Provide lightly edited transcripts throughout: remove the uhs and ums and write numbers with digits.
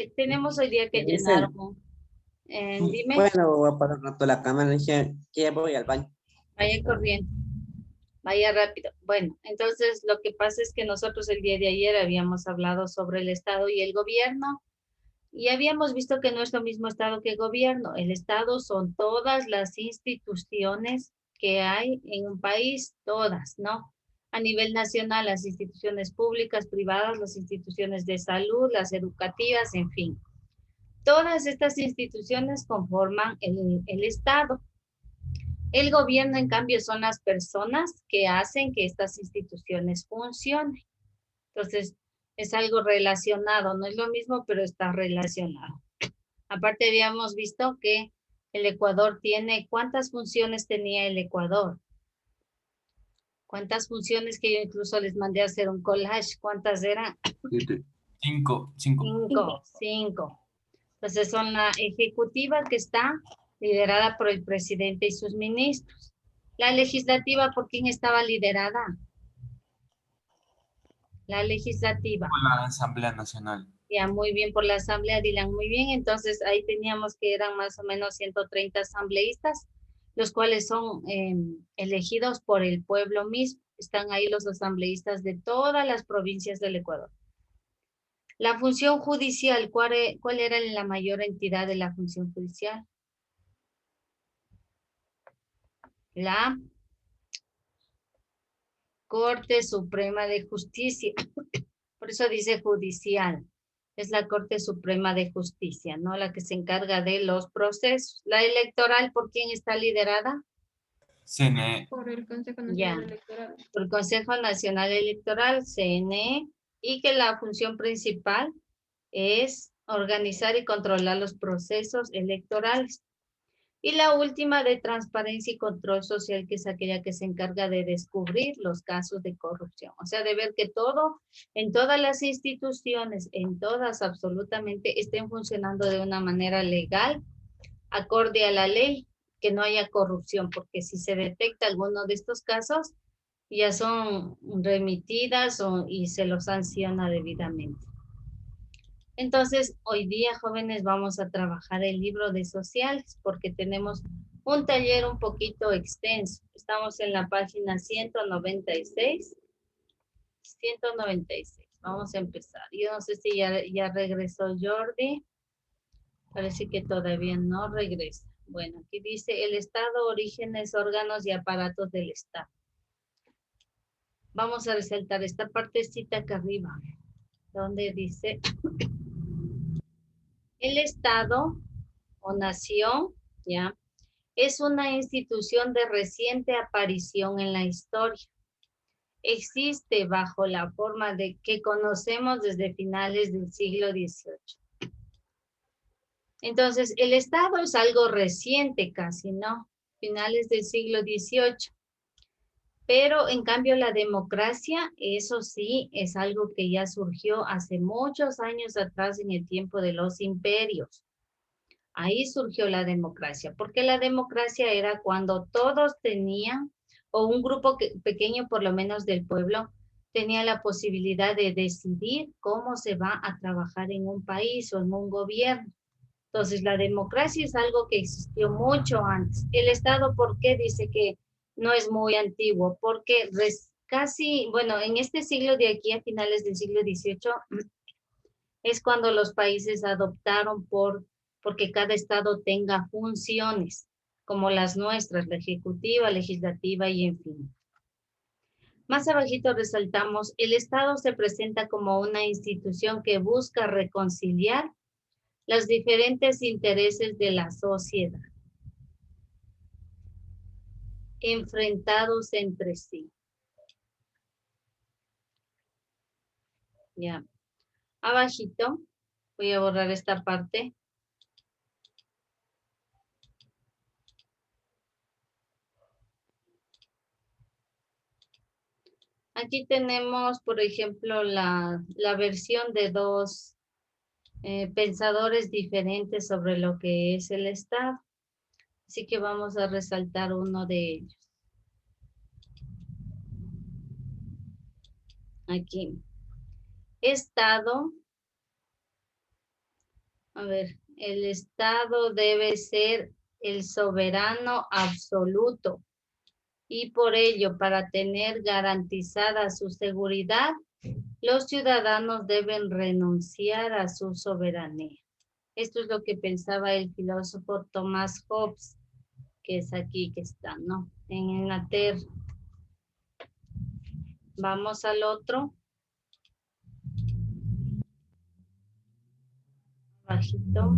tenemos hoy día que ¿Qué llenar dicen? dime, Bueno, voy a parar un rato la cámara, dije que ya voy al baño. vaya corriendo, vaya rápido. Bueno, entonces lo que pasa es que nosotros el día de ayer habíamos hablado sobre el Estado y el gobierno y habíamos visto que no es lo mismo Estado que gobierno. El Estado son todas las instituciones que hay en un país, todas, ¿no? A nivel nacional, las instituciones públicas, privadas, las instituciones de salud, las educativas, en fin. Todas estas instituciones conforman el Estado. El gobierno, en cambio, son las personas que hacen que estas instituciones funcionen. Entonces, es algo relacionado, no es lo mismo, pero está relacionado. Aparte, habíamos visto que el Ecuador tiene, ¿cuántas funciones tenía el Ecuador? ¿Cuántas funciones que yo incluso les mandé a hacer un collage? ¿Cuántas eran? Siete. Cinco. Cinco. Entonces son la ejecutiva que está liderada por el presidente y sus ministros. La legislativa, ¿por quién estaba liderada? La legislativa. Por la Asamblea Nacional. Ya, muy bien, por la asamblea, Dylan, muy bien. Entonces ahí teníamos que eran más o menos 130 asambleístas, los cuales son elegidos por el pueblo mismo. Están ahí los asambleístas de todas las provincias del Ecuador. La función judicial, ¿cuál era la mayor entidad de la función judicial? La Corte Suprema de Justicia. Por eso dice judicial. Es la Corte Suprema de Justicia, ¿no? La que se encarga de los procesos. La electoral, ¿por quién está liderada? CNE. Por el Consejo Ya, Nacional Electoral. por el Consejo Nacional Electoral, CNE, y que la función principal es organizar y controlar los procesos electorales. Y la última de transparencia y control social, que es aquella que se encarga de descubrir los casos de corrupción. O sea, de ver que todo, en todas las instituciones, en todas absolutamente, estén funcionando de una manera legal, acorde a la ley, que no haya corrupción, porque si se detecta alguno de estos casos, ya son remitidas y se los sanciona debidamente. Entonces, hoy día, jóvenes, vamos a trabajar el libro de sociales porque tenemos un taller un poquito extenso. Estamos en la página 196. 196. Vamos a empezar. Yo no sé si ya regresó Jordi. Parece que todavía no regresa. Bueno, aquí dice el Estado, orígenes, órganos y aparatos del Estado. Vamos a resaltar esta partecita acá arriba, donde dice el Estado o nación, ¿ya? Es una institución de reciente aparición en la historia. Existe bajo la forma de que conocemos desde finales del siglo XVIII. Entonces, el Estado es algo reciente casi, ¿no? Finales del siglo XVIII. Pero en cambio la democracia, eso sí, es algo que ya surgió hace muchos años atrás en el tiempo de los imperios. Ahí surgió la democracia, porque la democracia era cuando todos tenían, o un grupo pequeño por lo menos del pueblo, tenía la posibilidad de decidir cómo se va a trabajar en un país o en un gobierno. Entonces, la democracia es algo que existió mucho antes. El Estado, ¿por qué dice que no es muy antiguo? Porque casi, bueno, en este siglo de aquí a finales del siglo XVIII es cuando los países adoptaron porque cada estado tenga funciones, como las nuestras, la ejecutiva, legislativa y en fin. Más abajito resaltamos, el Estado se presenta como una institución que busca reconciliar los diferentes intereses de la sociedad, enfrentados entre sí. Ya. Abajito, voy a borrar esta parte. Aquí tenemos, por ejemplo, la versión de dos pensadores diferentes sobre lo que es el Estado. Así que vamos a resaltar uno de ellos. Aquí. Estado A ver, el Estado debe ser el soberano absoluto y por ello, para tener garantizada su seguridad, los ciudadanos deben renunciar a su soberanía. Esto es lo que pensaba el filósofo Thomas Hobbes, que es aquí que está, ¿no? En Inglaterra. Vamos al otro. Bajito.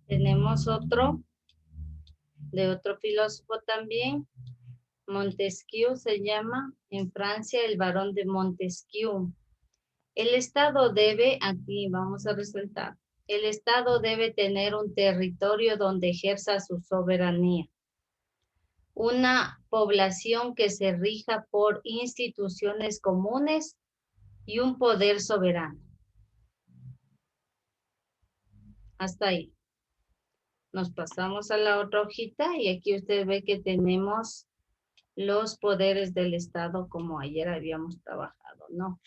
Tenemos otro, de otro filósofo también. Montesquieu se llama, en Francia, el barón de Montesquieu. El Estado debe, aquí vamos a resaltar, el Estado debe tener un territorio donde ejerza su soberanía. Una población que se rija por instituciones comunes y un poder soberano. Hasta ahí. Nos pasamos a la otra hojita y aquí usted ve que tenemos los poderes del Estado como ayer habíamos trabajado, ¿no?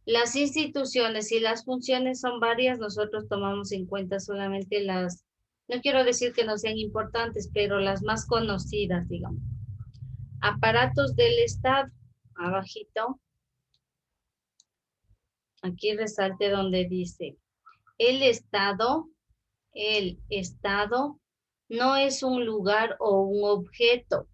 Las instituciones y las funciones son varias, nosotros tomamos en cuenta solamente las, no quiero decir que no sean importantes, pero las más conocidas, digamos. Aparatos del Estado, abajito. Aquí resalte donde dice, el Estado no es un lugar o un objeto,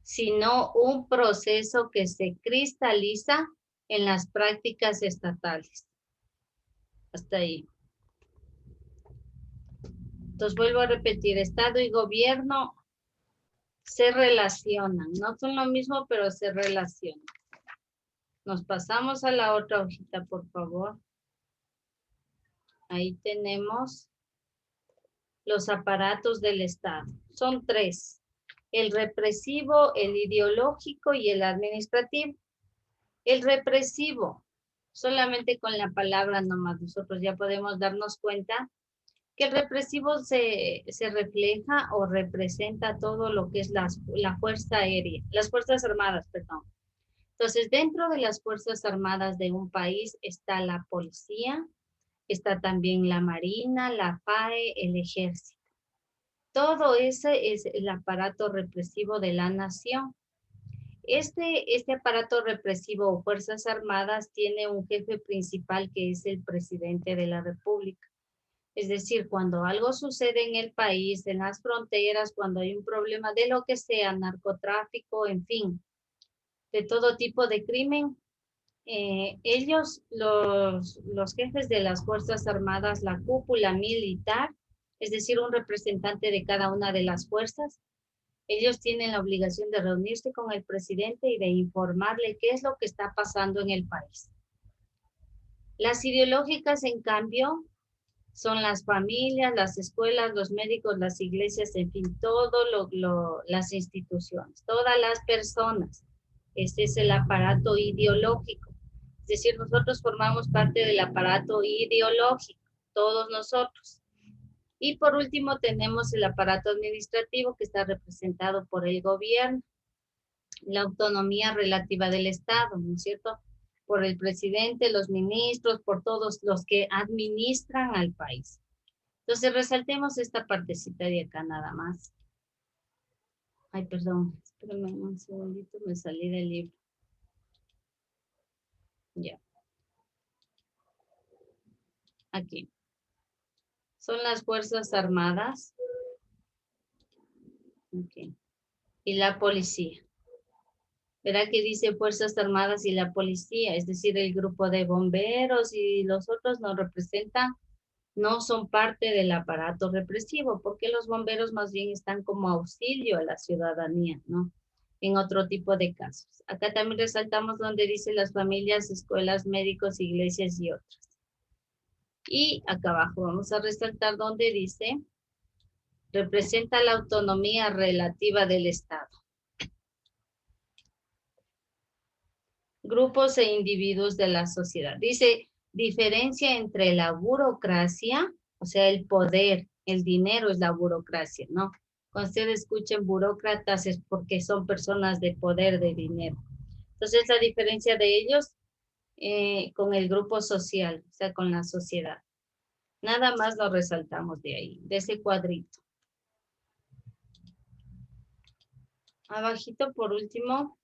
sino un proceso que se cristaliza en las prácticas estatales. Hasta ahí. Entonces vuelvo a repetir, Estado y gobierno se relacionan, no son lo mismo, pero se relacionan. Nos pasamos a la otra hojita, por favor. Ahí tenemos los aparatos del Estado. Son tres: el represivo, el ideológico y el administrativo. El represivo, solamente con la palabra nomás, nosotros ya podemos darnos cuenta que el represivo se refleja o representa todo lo que es la Fuerza Aérea, las Fuerzas Armadas, perdón. Entonces, dentro de las Fuerzas Armadas de un país está la policía, está también la Marina, la FAE, el Ejército. Todo ese es el aparato represivo de la nación. Este aparato represivo o Fuerzas Armadas tiene un jefe principal que es el presidente de la República. Es decir, cuando algo sucede en el país, en las fronteras, cuando hay un problema de lo que sea, narcotráfico, en fin, de todo tipo de crimen, ellos, los jefes de las Fuerzas Armadas, la cúpula militar, es decir, un representante de cada una de las fuerzas, ellos tienen la obligación de reunirse con el presidente y de informarle qué es lo que está pasando en el país. Las ideológicas, en cambio, son las familias, las escuelas, los médicos, las iglesias, en fin, las instituciones, todas las personas. Este es el aparato ideológico. Es decir, nosotros formamos parte del aparato ideológico, todos nosotros. Y por último tenemos el aparato administrativo que está representado por el gobierno, la autonomía relativa del Estado, ¿no es cierto? Por el presidente, los ministros, por todos los que administran al país. Entonces resaltemos esta partecita de acá nada más. Ay, perdón, espérenme un segundito, me salí del libro. Ya. Aquí. Son las Fuerzas Armadas. Okay. Y la policía. Verá que dice Fuerzas Armadas y la policía, es decir, el grupo de bomberos y los otros nos representan, no son parte del aparato represivo, porque los bomberos más bien están como auxilio a la ciudadanía, ¿no? En otro tipo de casos. Acá también resaltamos donde dice las familias, escuelas, médicos, iglesias y otras. Y acá abajo vamos a resaltar donde dice, representa la autonomía relativa del Estado. Grupos e individuos de la sociedad. Dice, diferencia entre la burocracia, o sea, el poder, el dinero es la burocracia, ¿no? Cuando ustedes escuchen burócratas es porque son personas de poder, de dinero. Entonces, la diferencia de ellos con el grupo social, o sea, con la sociedad. Nada más lo resaltamos de ahí, de ese cuadrito. Abajito, por último,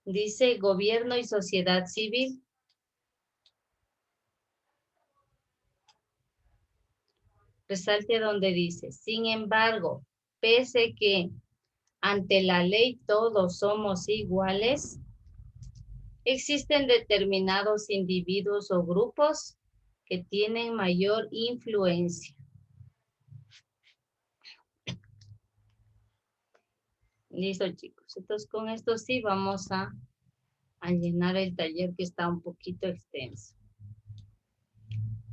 dice gobierno y sociedad civil. Resalte donde dice, sin embargo, pese que ante la ley todos somos iguales, existen determinados individuos o grupos que tienen mayor influencia. Listo, chicos. Entonces, con esto sí vamos a llenar el taller que está un poquito extenso.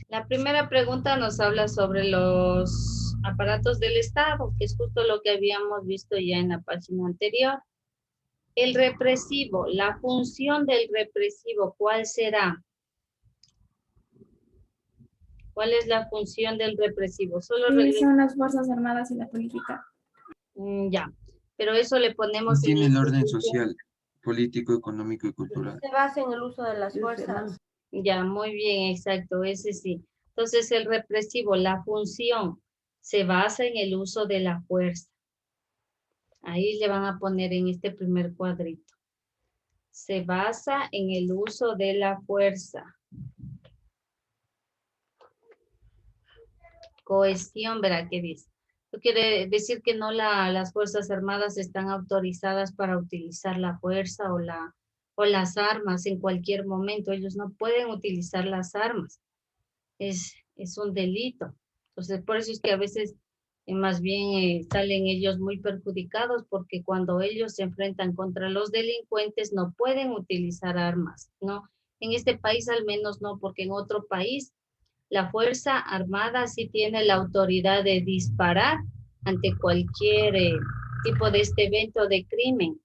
La primera pregunta nos habla sobre los aparatos del Estado, que es justo lo que habíamos visto ya en la página anterior. El represivo, la función del represivo, ¿cuál será? ¿Cuál es la función del represivo? Solo Son las Fuerzas Armadas y la política. Ya, pero eso le ponemos en Tiene el orden institución. social, político, económico y cultural. Se basa en el uso de las fuerzas. Ya, muy bien, exacto, ese sí. Entonces, el represivo, la función, se basa en el uso de la fuerza. Ahí le van a poner en este primer cuadrito. Se basa en el uso de la fuerza. Cohesión, verá qué dice. Eso quiere decir que no las Fuerzas Armadas están autorizadas para utilizar la fuerza o las armas en cualquier momento. Ellos no pueden utilizar las armas. Es un delito. Entonces, por eso es que a veces más bien salen ellos muy perjudicados porque cuando ellos se enfrentan contra los delincuentes no pueden utilizar armas, ¿no? En este país al menos no, porque en otro país la Fuerza Armada sí tiene la autoridad de disparar ante cualquier tipo de este evento de crimen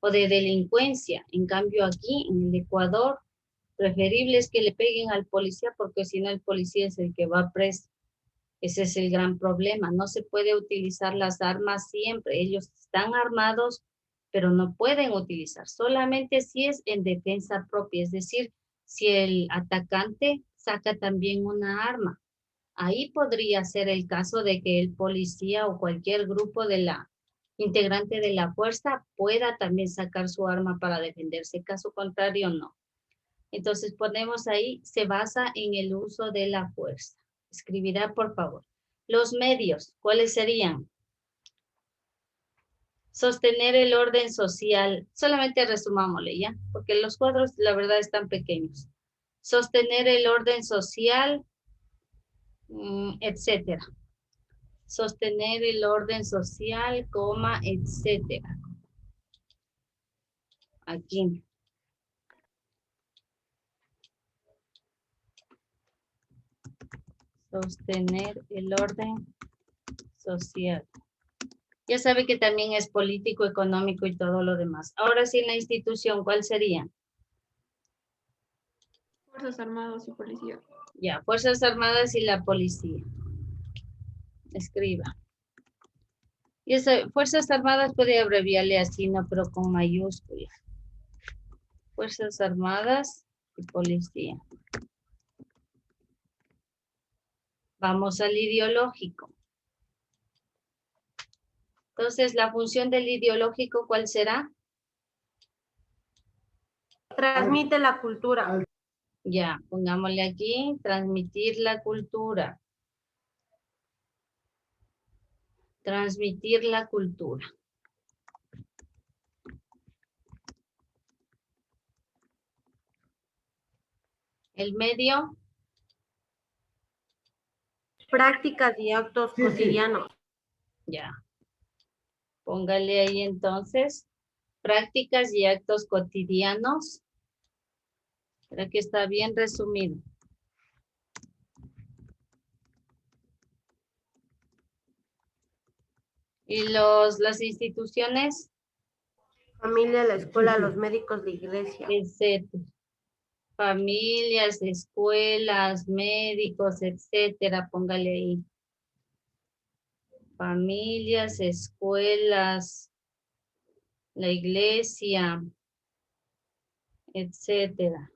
o de delincuencia. En cambio aquí en el Ecuador, preferible es que le peguen al policía porque si no el policía es el que va preso. Ese es el gran problema. No se puede utilizar las armas siempre. Ellos están armados, pero no pueden utilizar. Solamente si es en defensa propia, es decir, si el atacante saca también una arma. Ahí podría ser el caso de que el policía o cualquier grupo de la integrante de la fuerza pueda también sacar su arma para defenderse. Caso contrario, no. Entonces ponemos ahí, se basa en el uso de la fuerza. Escribirá, por favor. Los medios, ¿cuáles serían? Sostener el orden social. Solamente resumámosle, ¿ya? Porque los cuadros, la verdad, están pequeños. Sostener el orden social, etcétera. Sostener el orden social, coma, etcétera. Aquí. Sostener el orden social. Ya sabe que también es político, económico y todo lo demás. Ahora sí, la institución, ¿cuál sería? Fuerzas Armadas y policía. Ya, Fuerzas Armadas y la policía. Escriba. Y esa, Fuerzas Armadas puede abreviarle así, no, pero con mayúscula. Fuerzas Armadas y policía. Vamos al ideológico. Entonces, la función del ideológico, ¿cuál será? Transmite la cultura. Ya, pongámosle aquí, transmitir la cultura. Transmitir la cultura. El medio. Prácticas y actos cotidianos. Ya. Póngale ahí entonces, prácticas y actos cotidianos. Creo que está bien resumido. Y las instituciones, Familia, la escuela, los médicos, la iglesia. etcétera. Familias, escuelas, médicos, etcétera. Póngale ahí. Familias, escuelas, la iglesia, etcétera.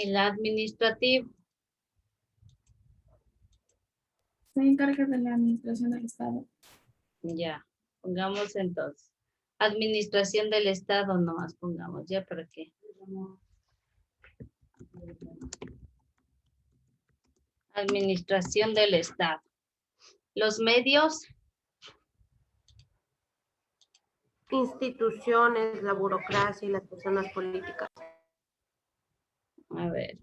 El administrativo. Se encarga de la administración del Estado. Ya, pongamos entonces. Administración del Estado nomás pongamos, ¿ya para qué? Administración del Estado. Los medios, Instituciones, la burocracia y las personas políticas. a ver,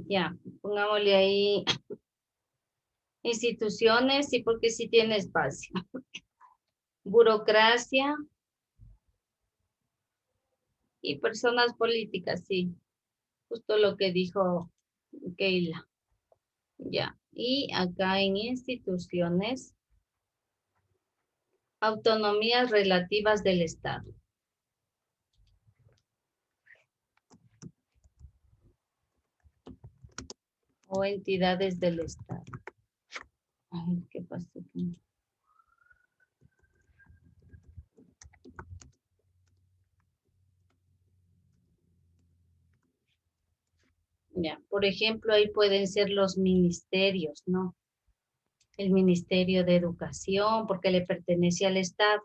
ya, pongámosle ahí instituciones, sí, porque sí tiene espacio. Burocracia y personas políticas, sí. Justo lo que dijo Keila. Ya, y acá en instituciones, autonomías relativas del Estado. O entidades del Estado. Ay, ¿qué pasó aquí? Ya, por ejemplo, ahí pueden ser los ministerios, ¿no? El Ministerio de Educación, porque le pertenece al Estado.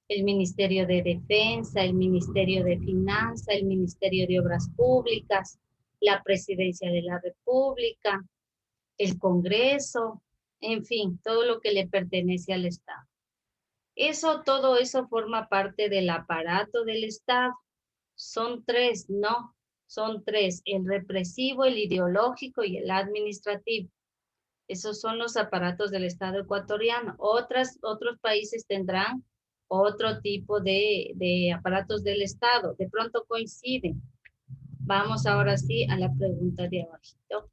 El Ministerio de Defensa, el Ministerio de Finanzas, el Ministerio de Obras Públicas, la Presidencia de la República, el Congreso, en fin, todo lo que le pertenece al Estado. Todo eso forma parte del aparato del Estado. Son tres, no, son tres, el represivo, el ideológico y el administrativo. Esos son los aparatos del Estado ecuatoriano. Otros países tendrán otro tipo de aparatos del Estado. De pronto coinciden. Vamos ahora sí a la pregunta de abajito.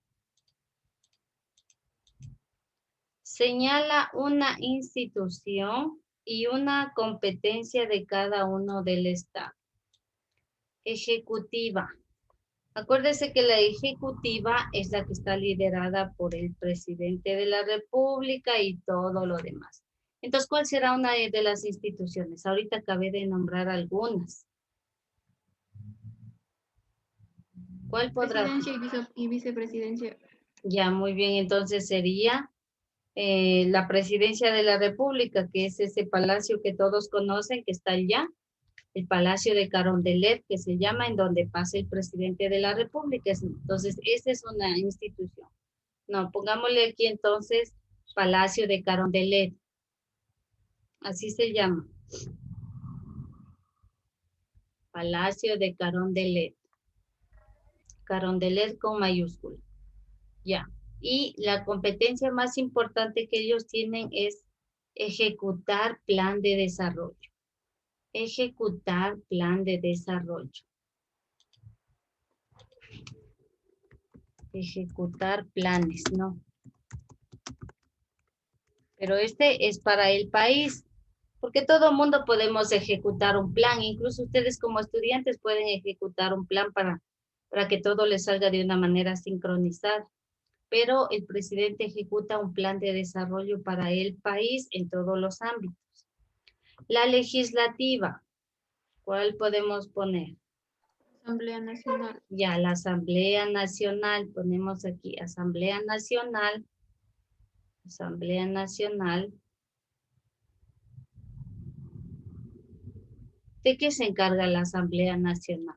Señala una institución y una competencia de cada uno del Estado. Ejecutiva. Acuérdese que la ejecutiva es la que está liderada por el presidente de la República y todo lo demás. Entonces, ¿cuál será una de las instituciones? Ahorita acabé de nombrar algunas. ¿Cuál podrá? Presidencia y vicepresidencia. Ya, muy bien. Entonces sería la presidencia de la República, que es ese palacio que todos conocen, que está allá. El Palacio de Carondelet, que se llama, en donde pasa el presidente de la República. Entonces, esa es una institución. No, pongámosle aquí entonces Palacio de Carondelet. Así se llama. Palacio de Carondelet. Carondelet con mayúscula. Ya. Y la competencia más importante que ellos tienen es ejecutar plan de desarrollo. Ejecutar plan de desarrollo. Ejecutar planes, ¿no? Pero este es para el país, porque todo mundo podemos ejecutar un plan, incluso ustedes como estudiantes pueden ejecutar un plan para que todo les salga de una manera sincronizada. Pero el presidente ejecuta un plan de desarrollo para el país en todos los ámbitos. La legislativa, ¿cuál podemos poner? Asamblea Nacional. Ya, la Asamblea Nacional, ponemos aquí Asamblea Nacional. Asamblea Nacional. ¿De qué se encarga la Asamblea Nacional?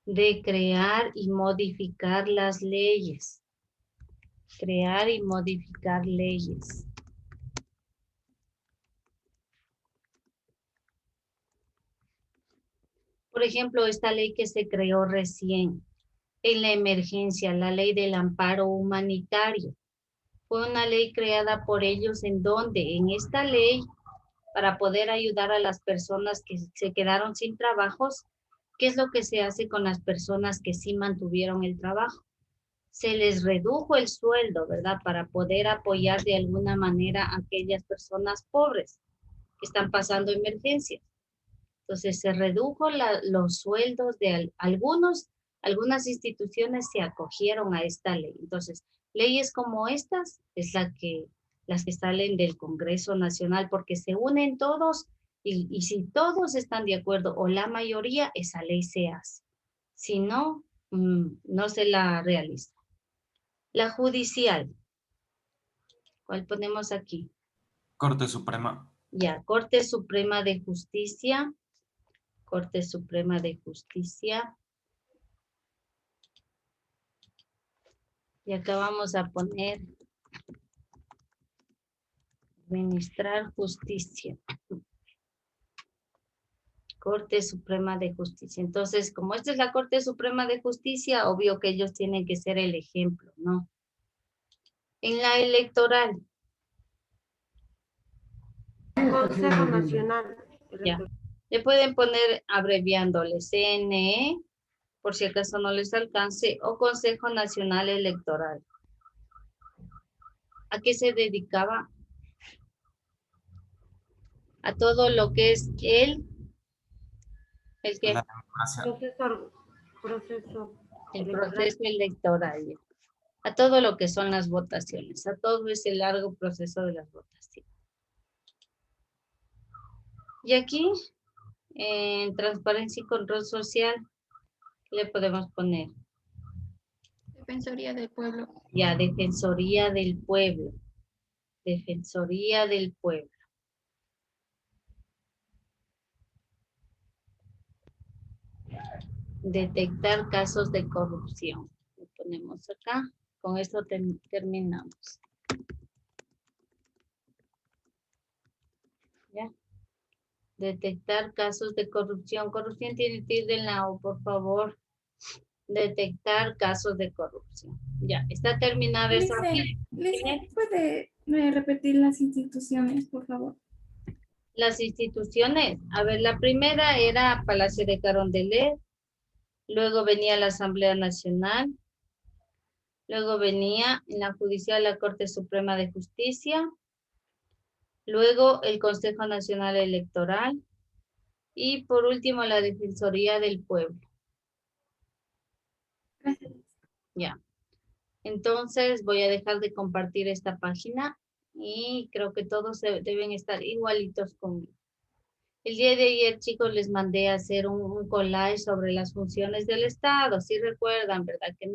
De crear y modificar las leyes. Crear y modificar leyes. Por ejemplo, esta ley que se creó recién en la emergencia, la ley del amparo humanitario. Fue una ley creada por ellos en donde en esta ley, para poder ayudar a las personas que se quedaron sin trabajos, ¿qué es lo que se hace con las personas que sí mantuvieron el trabajo? Se les redujo el sueldo, ¿verdad? Para poder apoyar de alguna manera a aquellas personas pobres que están pasando emergencias. Entonces se redujo los sueldos de algunas instituciones se acogieron a esta ley. Entonces, leyes como estas es las que salen del Congreso Nacional porque se unen todos Y si todos están de acuerdo o la mayoría, esa ley se hace. Si no, no se la realiza. La judicial. ¿Cuál ponemos aquí? Corte Suprema. Ya, Corte Suprema de Justicia. Corte Suprema de Justicia. Y acá vamos a poner administrar justicia. Corte Suprema de Justicia. Entonces, como esta es la Corte Suprema de Justicia, obvio que ellos tienen que ser el ejemplo, ¿no? En la electoral, Consejo Nacional. ya. Le pueden poner abreviándole CNE, por si acaso no les alcance, o Consejo Nacional Electoral. ¿A qué se dedicaba? A todo lo que es el que La democracia. el proceso electoral, ya. A todo lo que son las votaciones, a todo ese largo proceso de las votaciones. Y aquí, en transparencia y control social, ¿qué le podemos poner? Defensoría del Pueblo. Ya, Defensoría del Pueblo. Defensoría del Pueblo. Detectar casos de corrupción. Lo ponemos acá. Con esto terminamos. ¿Ya? Detectar casos de corrupción. Corrupción tiene que ir del lado, por favor. Detectar casos de corrupción. Ya, está terminada esa. Lisa, ¿puede repetir las instituciones, por favor? Las instituciones. A ver, la primera era Palacio de Carondelet. Luego venía la Asamblea Nacional. Luego venía en la Judicial la Corte Suprema de Justicia. Luego el Consejo Nacional Electoral. Y por último la Defensoría del Pueblo. Gracias. Ya. Entonces voy a dejar de compartir esta página y creo que todos deben estar igualitos conmigo. El día de ayer, chicos, les mandé a hacer un collage sobre las funciones del Estado. Si recuerdan, ¿verdad? Que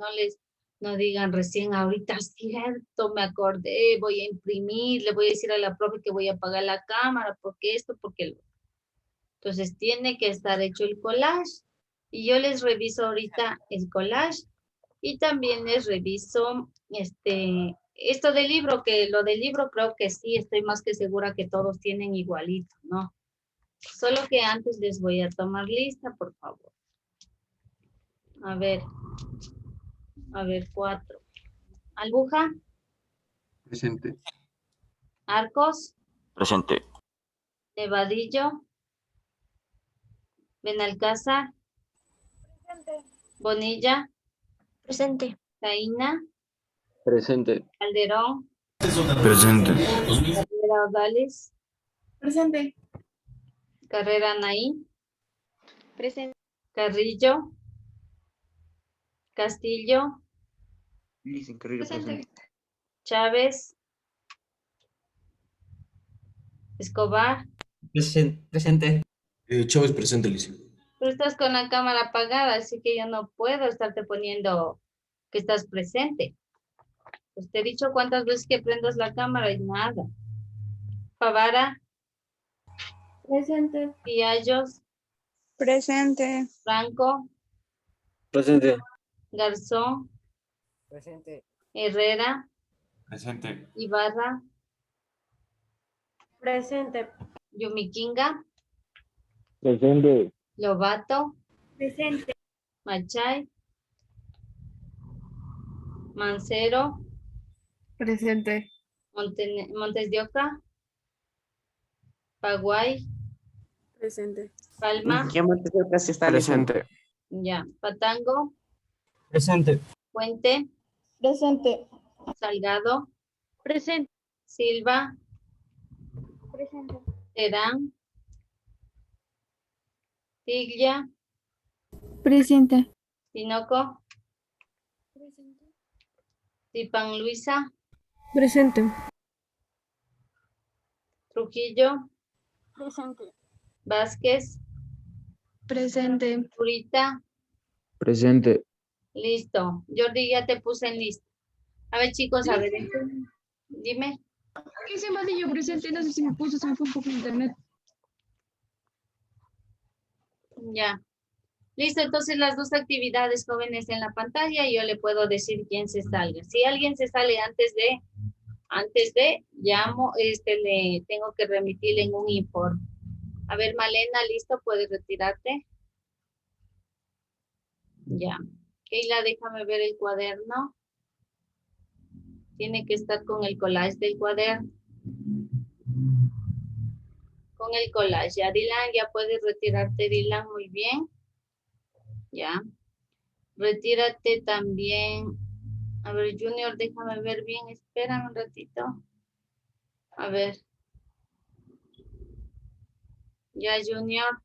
no digan recién ahorita, cierto, me acordé, voy a imprimir, le voy a decir a la profe que voy a apagar la cámara, porque esto, porque lo. Entonces tiene que estar hecho el collage. Y yo les reviso ahorita el collage y también les reviso esto del libro, que lo del libro creo que sí, estoy más que segura que todos tienen igualito, ¿no? Solo que antes les voy a tomar lista, por favor. A ver, 4. Albuja, Presente. Arcos, Presente. Nevadillo, Benalcázar, Bonilla, Presente. Taina, Presente. Calderón, Presente. Carrera Odales, Presente. Carrera Anaí, Presente. Carrillo, Castillo, Presente. Chávez, Escobar. Presente. Chávez presente, Licia. Tú estás con la cámara apagada, así que yo no puedo estarte poniendo que estás presente. Pues te he dicho cuántas veces que prendas la cámara y nada. Favara, Presente. Piallos, Presente. Franco, Presente. Garzón, Presente. Herrera, Presente. Ibarra, Presente. Yumiquinga, Presente. Lobato, Presente. Machay, Mancero, Presente. Montes de Oca, Paguay, Presente. Palma, ¿Qué más te casi está leyendo? Presente. ya, Patango, Presente. Puente, Presente. Salgado, Presente. Silva, Presente. Terán, Tiglia, Presente. Tinoco, Tipan Luisa, Presente. Trujillo, Presente. Vázquez, Presente. Zurita, Presente. listo. Jordi, ya te puse en lista. A ver, chicos, a ver, dime. ¿Qué se más yo presente? No sé si me puso, se me fue un poco el internet. Ya. Listo, entonces las dos actividades jóvenes en la pantalla y yo le puedo decir quién se salga. Si alguien se sale antes de, llamo, le tengo que remitirle en un informe. A ver, Malena, listo, puedes retirarte. Ya. Keila, déjame ver el cuaderno. Tiene que estar con el collage del cuaderno. Con el collage. Ya, Dylan, ya puedes retirarte, Dylan, muy bien. Ya. Retírate también. A ver, Junior, déjame ver bien. Espérame un ratito. A ver. Ya, Junior.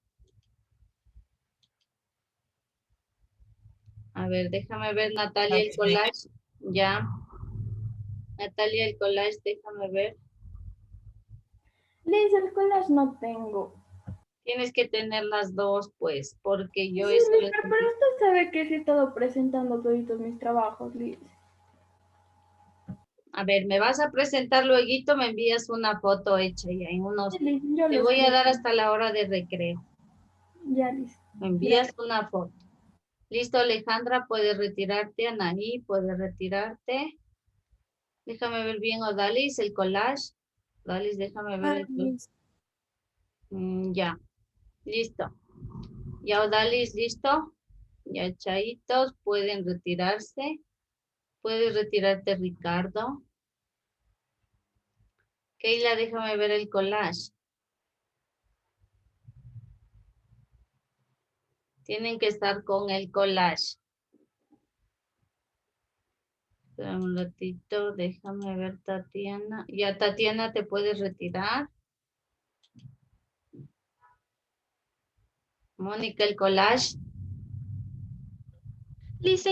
A ver, déjame ver, Natalia, el collage. Ya. Natalia, el collage, déjame ver. Liz, el collage no tengo. Tienes que tener las dos, pues, porque yo Sí, eso Liz, les... pero usted sabe que sí he estado presentando todos mis trabajos, Liz. A ver, me vas a presentar luego, me envías una foto hecha ya en unos... Sí, Liz, yo Te lo voy a escribo. dar hasta la hora de recreo. Ya, Liz. Me envías una foto. Listo, Alejandra, puedes retirarte. Anaí, puedes retirarte. Déjame ver bien, Odalis, el collage. Odalis, déjame ver el collage. Ya, listo. Ya, Odalis, listo. Ya, Chaitos, pueden retirarse. Puedes retirarte, Ricardo. Keila, déjame ver el collage. Tienen que estar con el collage. Espera un ratito, déjame ver, Tatiana. Ya, Tatiana, te puedes retirar. Mónica, el collage. Liz,